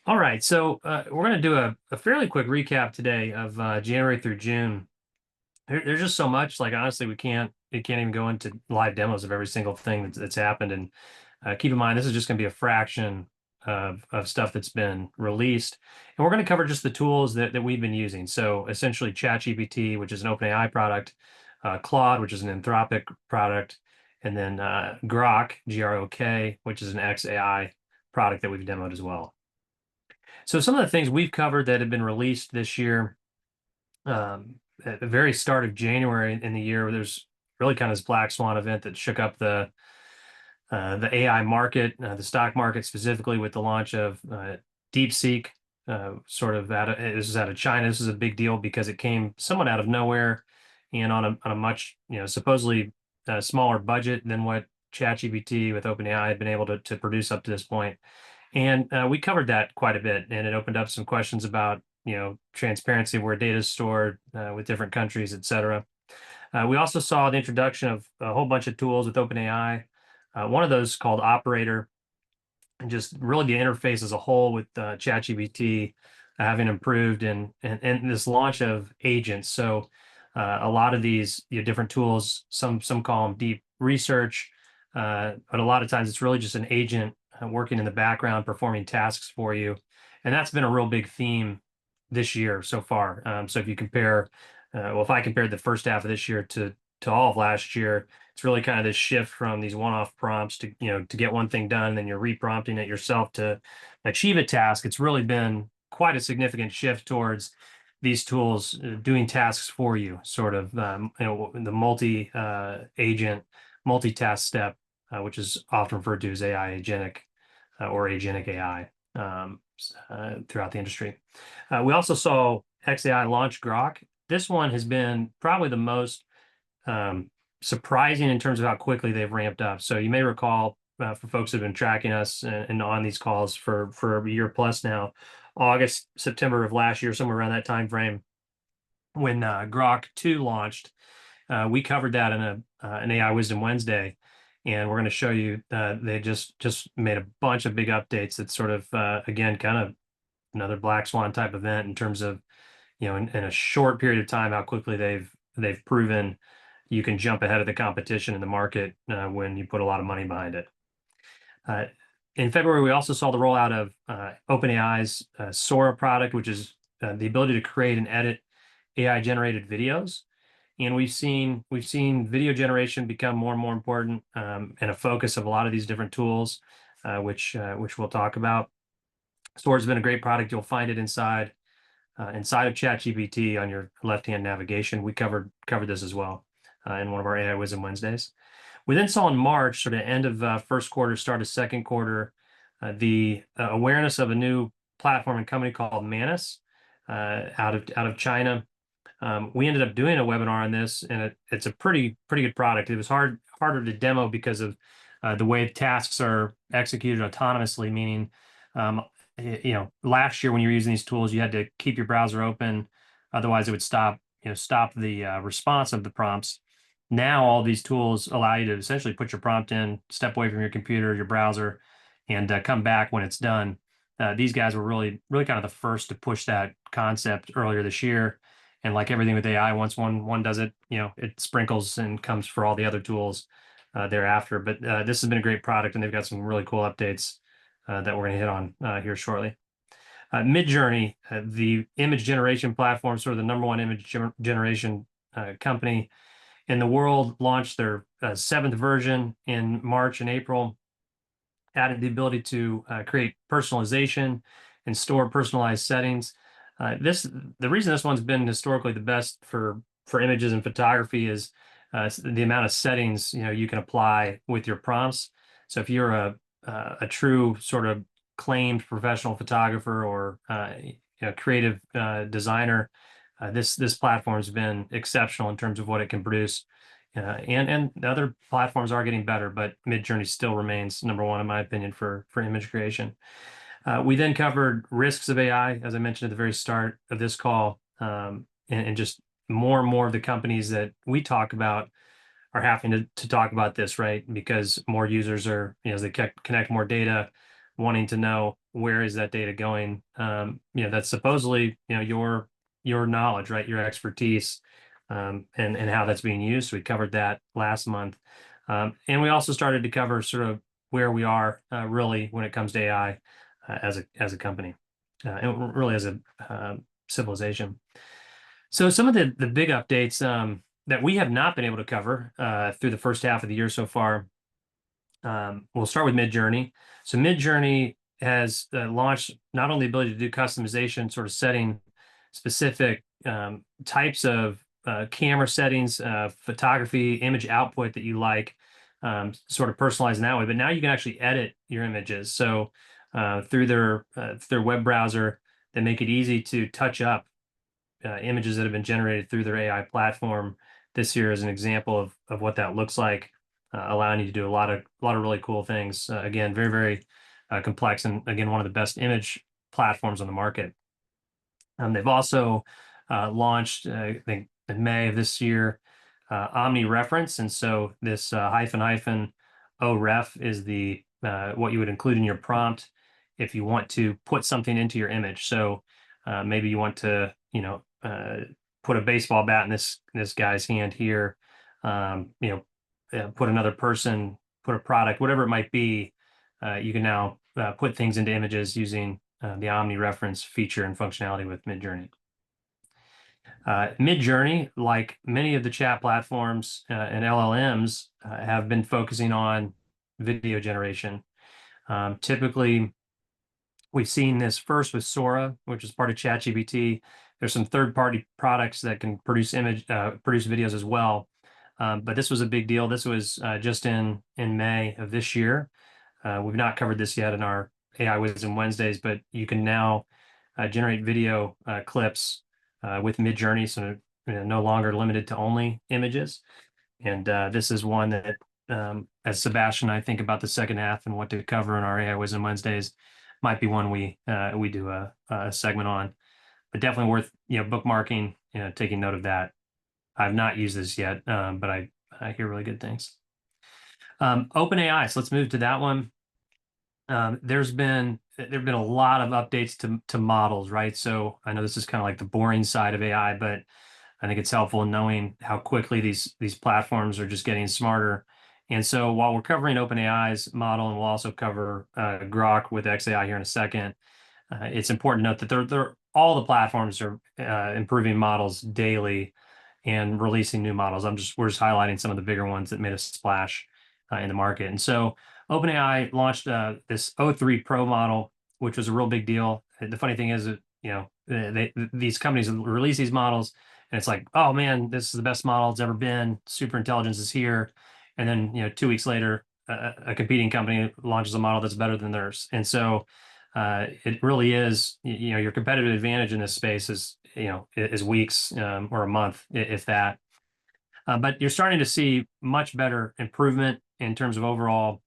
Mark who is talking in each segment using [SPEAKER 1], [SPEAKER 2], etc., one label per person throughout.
[SPEAKER 1] All right, so we're going to do a fairly quick recap today of January through June. There's just so much. Like honestly, we can't even go into live demos of every single thing that's happened. And keep in mind, this is just going to be a fraction of stuff that's been released. And we're going to cover just the tools that we've been using. So essentially, ChatGPT, which is an OpenAI product, Claude, which is an Anthropic product, and then Grok, Grok, which is an XAI product that we've demoed as well. So some of the things we've covered that have been released this year, at the very start of January in the year, there's really kind of this black swan event that shook up the AI market, the stock market specifically, with the launch of DeepSeek. This is out of China. This is a big deal because it came somewhat out of nowhere and on a much supposedly smaller budget than what ChatGPT with OpenAI had been able to produce up to this point. And we covered that quite a bit, and it opened up some questions about, transparency, where data is stored with different countries, et cetera. We also saw the introduction of a whole bunch of tools with OpenAI. One of those called Operator, and just really the interface as a whole with ChatGPT having improved, and this launch of agents. So a lot of these different tools, some call them deep research, but a lot of times it's really just an agent working in the background performing tasks for you, and that's been a real big theme this year so far. So if you compare, if I compared the first half of this year to all of last year, it's really kind of this shift from these one-off prompts to to get one thing done, and then you're reprompting it yourself to achieve a task. It's really been quite a significant shift towards these tools doing tasks for you, sort of the multi agent multitask step, which is often referred to as AI agentic or agentic AI throughout the industry. We also saw XAI launch Grok. This one has been probably the most um, surprising in terms of how quickly they've ramped up. So you may recall, for folks who've been tracking us and on these calls for a year plus now, August, September of last year, somewhere around that time frame, when Grok 2 launched, we covered that in an AI Wisdom Wednesday, and we're going to show you they just made a bunch of big updates. That sort of again kind of another black swan type event in terms of in a short period of time how quickly they've proven you can jump ahead of the competition in the market when you put a lot of money behind it. Uh, in February, we also saw the rollout of OpenAI's Sora product, which is the ability to create and edit AI generated videos. And we've seen video generation become more and more important, and a focus of a lot of these different tools, which we'll talk about. Sora's been a great product. You'll find it inside of ChatGPT on your left-hand navigation. We covered this as well in one of our AI Wisdom Wednesdays. We then saw in March, sort of end of first quarter, start of second quarter, the awareness of a new platform and company called Manus out of China. We ended up doing a webinar on this, and it's a pretty good product. It was harder to demo because of the way tasks are executed autonomously, meaning um, last year when you were using these tools, you had to keep your browser open, otherwise it would stop the response of the prompts. Now all these tools allow you to essentially put your prompt in, step away from your computer, your browser, and come back when it's done. These guys were really kind of the first to push that concept earlier this year. And like everything with AI, once one does it, it sprinkles and comes for all the other tools thereafter. But this has been a great product, and they've got some really cool updates that we're going to hit on here shortly. Midjourney, the image generation platform, sort of the number one image generation company in the world, launched their seventh version in March and April, added the ability to create personalization and store personalized settings. The reason this one's been historically the best for images and photography is the amount of settings you can apply with your prompts. So if you're a true sort of claimed professional photographer or creative designer, this platform's been exceptional in terms of what it can produce. And the other platforms are getting better, but Midjourney still remains number one in my opinion for image creation. We then covered risks of AI, as I mentioned at the very start of this call, and just more and more of the companies that we talk about are having to talk about this, right? Because more users are, as they connect more data, wanting to know where is that data going. That's supposedly, your knowledge, right? Your expertise, and how that's being used. So we covered that last month. And we also started to cover sort of where we are really when it comes to AI as a company, and really as a civilization. So some of the big updates that we have not been able to cover through the first half of the year so far. We'll start with Midjourney. So Midjourney has launched not only the ability to do customization, sort of setting specific types of camera settings, photography, image output that you like, sort of personalized in that way. But now you can actually edit your images. So through their web browser, they make it easy to touch up images that have been generated through their AI platform. This year is an example of what that looks like, allowing you to do a lot of really cool things. Again, very, very complex, and again, one of the best image platforms on the market. They've also launched, I think, in May of this year, Omni reference, and so this hyphen O ref is the what you would include in your prompt if you want to put something into your image. So maybe you want to, put a baseball bat in this guy's hand here. Put another person, put a product, whatever it might be. You can now put things into images using the Omni reference feature and functionality with Midjourney. Midjourney, like many of the chat platforms and LLMs, have been focusing on video generation. Typically, we've seen this first with Sora, which is part of ChatGPT. There's some third-party products that can produce videos as well. But this was a big deal. This was just in May of this year. We've not covered this yet in our AI Wisdom Wednesdays, but you can now generate video clips with Midjourney, so no longer limited to only images. And this is one that, as Sebastian and I think about the second half and what to cover in our AI Wisdom Wednesdays, might be one we do a segment on. But definitely worth bookmarking, taking note of that. I've not used this yet, but I hear really good things. OpenAI. So let's move to that one. There've been a lot of updates to models, right? So I know this is kind of like the boring side of AI, but I think it's helpful in knowing how quickly these platforms are just getting smarter. And so while we're covering OpenAI's model, and we'll also cover Grok with XAI here in a second, it's important to note that all the platforms are improving models daily and releasing new models. We're just highlighting some of the bigger ones that made a splash in the market. And so OpenAI launched this O3 Pro model, which was a real big deal. The funny thing is that, these companies release these models, and it's like, oh man, this is the best model it's ever been. Super intelligence is here. And then, 2 weeks later, a competing company launches a model that's better than theirs. And so it really is, your competitive advantage in this space is weeks or a month, if that. But you're starting to see much better improvement in terms of overall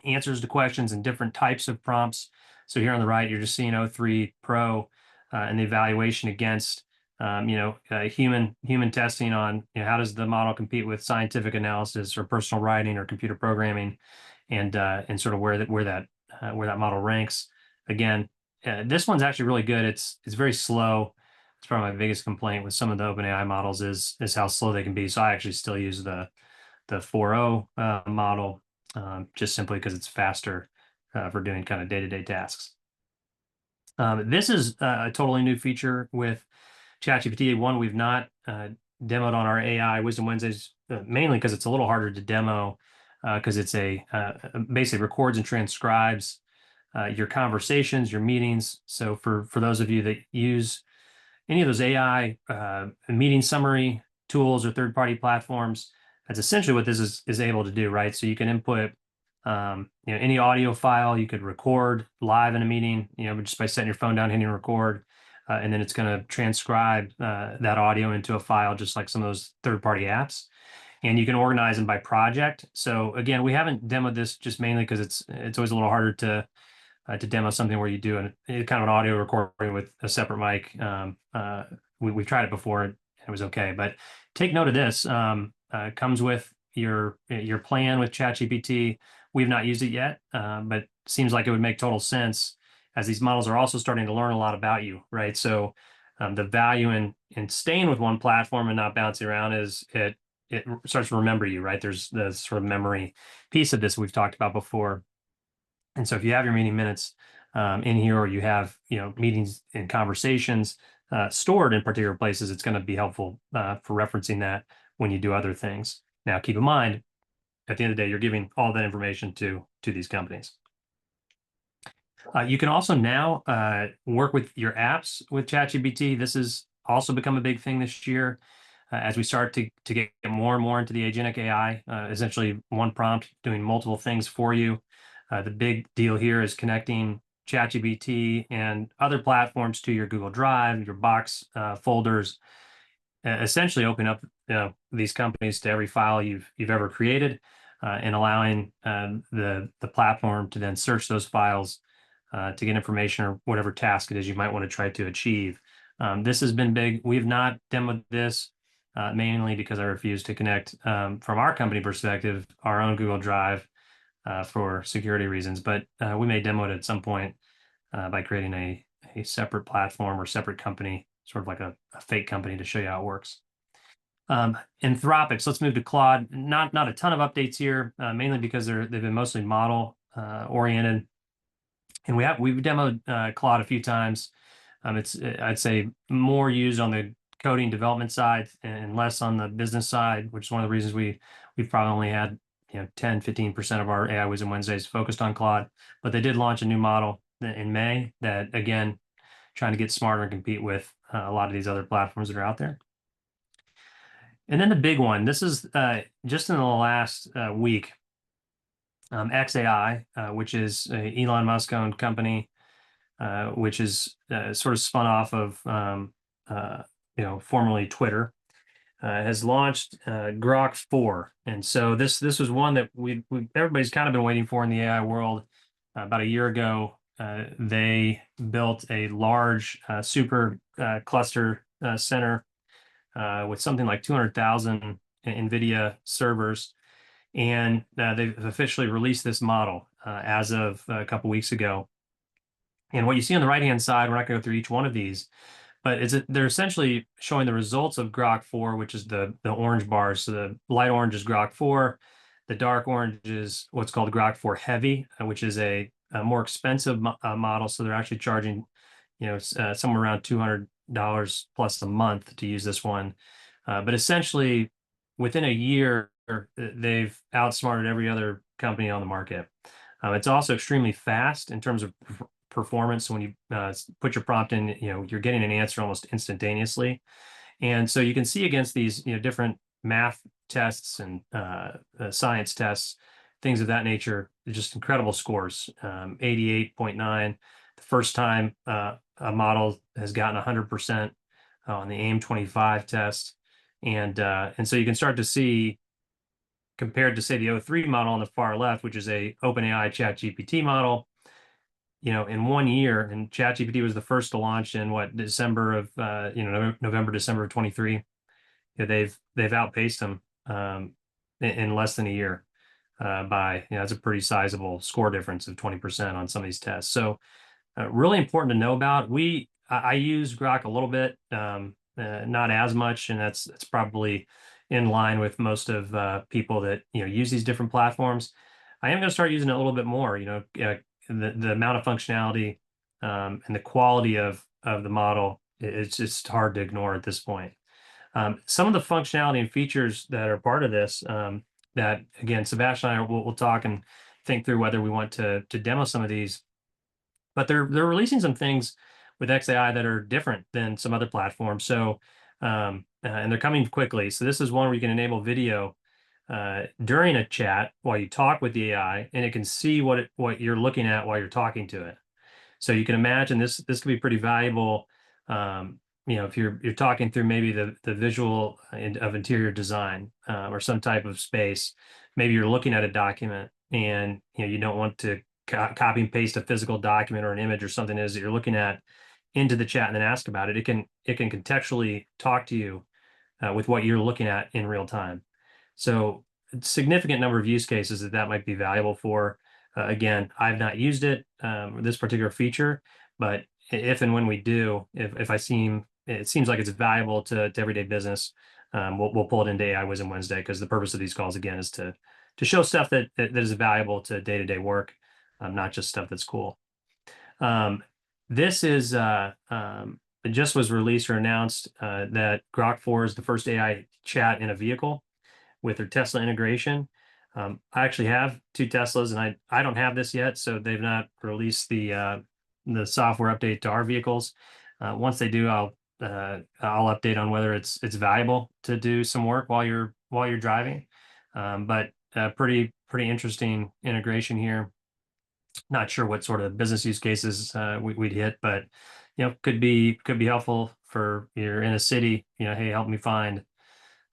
[SPEAKER 1] answers to questions and different types of prompts. So here on the right, you're just seeing O3 Pro and the evaluation against human testing on how does the model compete with scientific analysis or personal writing or computer programming, and sort of where that model ranks. Again, this one's actually really good. It's very slow. It's probably my biggest complaint with some of the OpenAI models is how slow they can be. So I actually still use the 4.0 model, just simply because it's faster for doing kind of day-to-day tasks. This is a totally new feature with ChatGPT, one we've not demoed on our AI Wisdom Wednesdays, mainly because it's a little harder to demo, because it's basically records and transcribes your conversations, your meetings. So for those of you that use any of those AI meeting summary tools or third-party platforms, that's essentially what this is able to do, right? So you can input any audio file. You could record live in a meeting, just by setting your phone down, hitting record, and then it's going to transcribe that audio into a file, just like some of those third-party apps. And you can organize them by project. So again, we haven't demoed this just mainly because it's always a little harder to demo something where you do kind of an audio recording with a separate mic. We've tried it before and it was okay, but take note of this. Comes with your plan with ChatGPT, We've not used it yet, but seems like it would make total sense as these models are also starting to learn a lot about you, right? So the value in staying with one platform and not bouncing around is it starts to remember you, right? There's the sort of memory piece of this we've talked about before. And so if you have your meeting minutes in here, or you have, meetings and conversations stored in particular places, it's going to be helpful for referencing that when you do other things. Now, keep in mind, at the end of the day, you're giving all that information to these companies. You can also now work with your apps with ChatGPT. This has also become a big thing this year as we start to get more and more into the agentic AI, essentially one prompt doing multiple things for you. The big deal here is connecting ChatGPT and other platforms to your Google Drive, your Box folders, essentially open up these companies to every file you've ever created, and allowing the platform to then search those files to get information or whatever task it is you might want to try to achieve. This has been big. We have not demoed this mainly because I refuse to connect from our company perspective our own Google Drive for security reasons, but we may demo it at some point by creating a separate platform or separate company, sort of like a fake company, to show you how it works. Anthropics, let's move to Claude. Not a ton of updates here, mainly because they've been mostly model oriented. And we've demoed Claude a few times. It's I'd say more used on the coding development side and less on the business side, which is one of the reasons we've probably only had 10-15% of our AI Wisdom Wednesdays focused on Claude. But they did launch a new model in May that, again, trying to get smarter and compete with a lot of these other platforms that are out there. And then the big one, this is just in the last week, xAI, which is a Elon Musk owned company, which is sort of spun off of formerly Twitter, has launched Grok 4. And so this was one that everybody's kind of been waiting for in the AI world. About a year ago, they built a large super cluster center with something like 200,000 NVIDIA servers. And they've officially released this model as of a couple weeks ago. And what you see on the right-hand side, we're not going to go through each one of these, but they're essentially showing the results of Grok 4, which is the orange bars. So the light orange is Grok 4. The dark orange is what's called Grok 4 Heavy, which is a more expensive model. So they're actually charging, somewhere around $200 plus a month to use this one. But essentially, within a year, they've outsmarted every other company on the market. It's also extremely fast in terms of performance. When you put your prompt in, you're getting an answer almost instantaneously. And so you can see against these, different math tests and science tests, things of that nature, just incredible scores. 88.9. The first time a model has gotten 100% on the AIM-25 test. And so you can start to see, compared to, say, the O3 model on the far left, which is a OpenAI ChatGPT model, in 1 year, and ChatGPT was the first to launch in December of November, December of 23. They've outpaced them in less than a year by that's a pretty sizable score difference of 20% on some of these tests. So really important to know about. I use Grok a little bit, not as much, and that's probably in line with most of people that use these different platforms. I am going to start using it a little bit more. The amount of functionality and the quality of the model, it's just hard to ignore at this point. Some of the functionality and features that are part of this, that again, Sebastian and I will talk and think through whether we want to demo some of these, but they're releasing some things with xAI that are different than some other platforms. So and they're coming quickly. So this is one where you can enable video during a chat while you talk with the AI, and it can see what you're looking at while you're talking to it. So you can imagine this could be pretty valuable. If you're talking through maybe the visual of interior design or some type of space, maybe you're looking at a document and you don't want to copy and paste a physical document or an image or something that you're looking at into the chat and then ask about it. It can contextually talk to you with what you're looking at in real time. So a significant number of use cases that might be valuable for. Again, I've not used it, this particular feature, but if and when we do, if it seems like it's valuable to everyday business, we'll pull it into AI Wisdom Wednesday because the purpose of these calls again is to show stuff that is valuable to day-to-day work, not just stuff that's cool. This is it just was released or announced that Grok 4 is the first AI chat in a vehicle with their Tesla integration. I actually have two Teslas, and I don't have this yet, so they've not released the software update to our vehicles. Once they do, I'll update on whether it's valuable to do some work while you're driving. But pretty interesting integration here. Not sure what sort of business use cases we'd hit, but could be helpful for you're in a city. Hey, help me find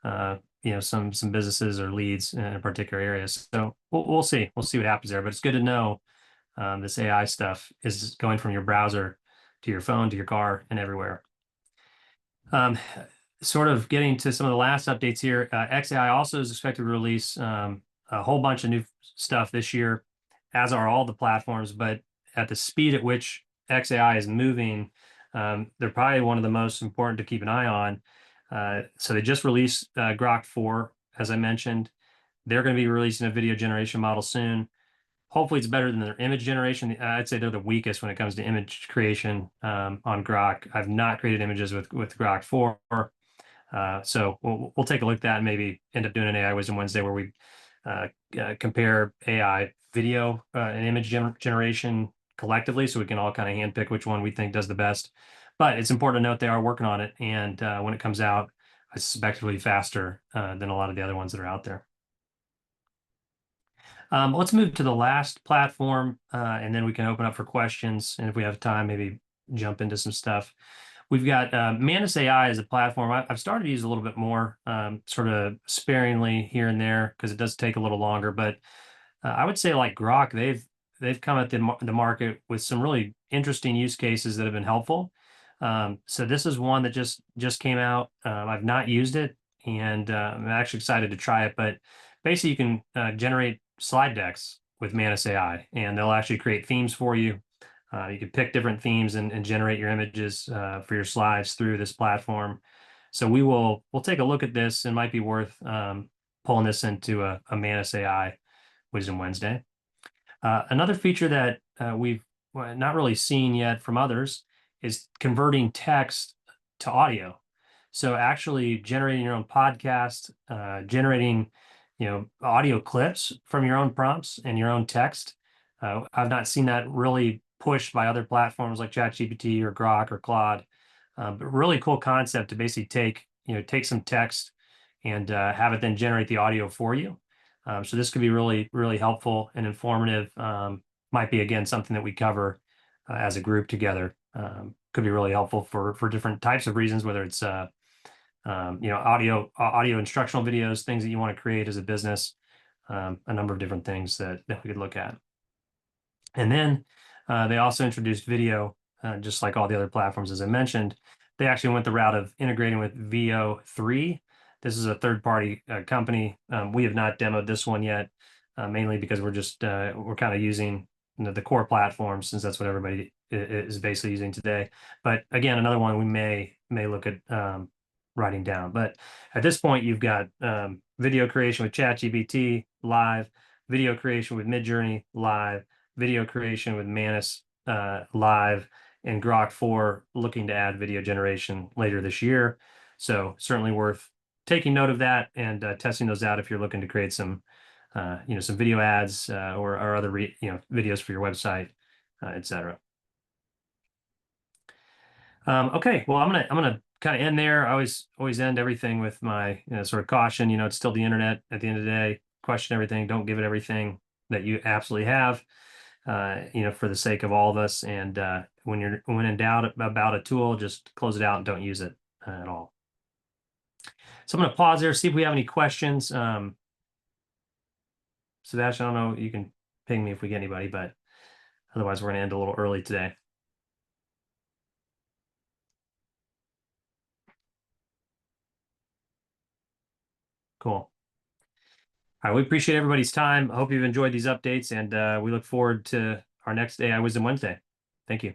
[SPEAKER 1] some businesses or leads in a particular area. So we'll see. We'll see what happens there. But it's good to know this AI stuff is going from your browser to your phone to your car and everywhere. Sort of getting to some of the last updates here. XAI also is expected to release a whole bunch of new stuff this year, as are all the platforms. But at the speed at which XAI is moving, they're probably one of the most important to keep an eye on. So they just released Grok 4, as I mentioned. They're going to be releasing a video generation model soon. Hopefully, it's better than their image generation. I'd say they're the weakest when it comes to image creation on Grok. I've not created images with Grok 4. So we'll take a look at that and maybe end up doing an AI Wisdom Wednesday where we compare AI video and image generation collectively, so we can all kind of handpick which one we think does the best. But it's important to note they are working on it, and when it comes out, I suspect it'll be faster than a lot of the other ones that are out there. Let's move to the last platform, and then we can open up for questions. And if we have time, maybe jump into some stuff. We've got Manus AI as a platform. I've started to use a little bit more, sort of sparingly here and there because it does take a little longer. But I would say like Grok, they've come at the market with some really interesting use cases that have been helpful. So this is one that just came out. I've not used it, and I'm actually excited to try it. But basically, you can generate slide decks with Manus AI, and they'll actually create themes for you. You can pick different themes and generate your images for your slides through this platform. So we'll take a look at this. It might be worth pulling this into a Manus AI Wisdom Wednesday. Another feature that we've not really seen yet from others is converting text to audio. So actually generating your own podcast, generating audio clips from your own prompts and your own text. I've not seen that really pushed by other platforms like ChatGPT or Grok or Claude. But really cool concept to basically take some text and have it then generate the audio for you. So this could be really, really helpful and informative. Might be, again, something that we cover as a group together. Could be really helpful for different types of reasons, whether it's audio instructional videos, things that you want to create as a business, a number of different things that we could look at. And then they also introduced video, just like all the other platforms, as I mentioned. They actually went the route of integrating with VO3. This is a third-party company. We have not demoed this one yet, mainly because we're kind of using the core platform, since that's what everybody is basically using today. But again, another one we may look at writing down. But at this point, you've got video creation with ChatGPT live, video creation with Midjourney live, video creation with Manus live, and Grok 4 looking to add video generation later this year. So certainly worth taking note of that and testing those out if you're looking to create some video ads or other videos for your website, etc. Okay, well, I'm gonna kind of end there. I always end everything with my sort of caution. It's still the internet at the end of the day. Question everything. Don't give it everything that you absolutely have. For the sake of all of us. And when in doubt about a tool, just close it out and don't use it at all. So I'm going to pause there, see if we have any questions. Sebastian, I don't know, you can ping me if we get anybody, but otherwise we're going to end a little early today. Cool. All right, we appreciate everybody's time. I hope you've enjoyed these updates, and we look forward to our next AI Wisdom Wednesday. Thank you.